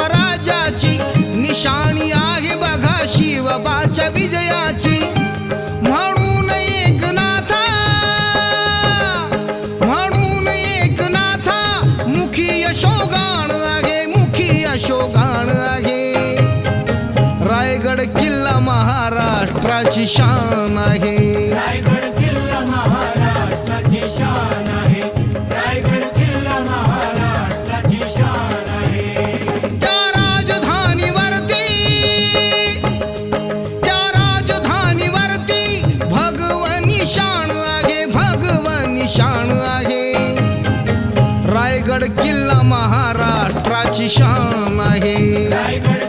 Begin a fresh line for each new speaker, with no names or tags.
स्वराज्याची निशाणी आहे बघा शिवबाच्या विजयाची. म्हणून एकनाथा, म्हणून एकनाथा मुखी यशोगान आहे, मुखी यशोगान आहे. रायगड किल्ला महाराष्ट्राची शान आहे.
रायगड किल्ला महाराष्ट्राची शान आहे. रायगड किल्ला महाराष्ट्राची शान आहे.
त्या राजधानीवरती, त्या राजधानीवरती भगवनी शान आहे, भगवनी शान आहे. रायगड किल्ला महाराष्ट्राची शान आहे.
रायगड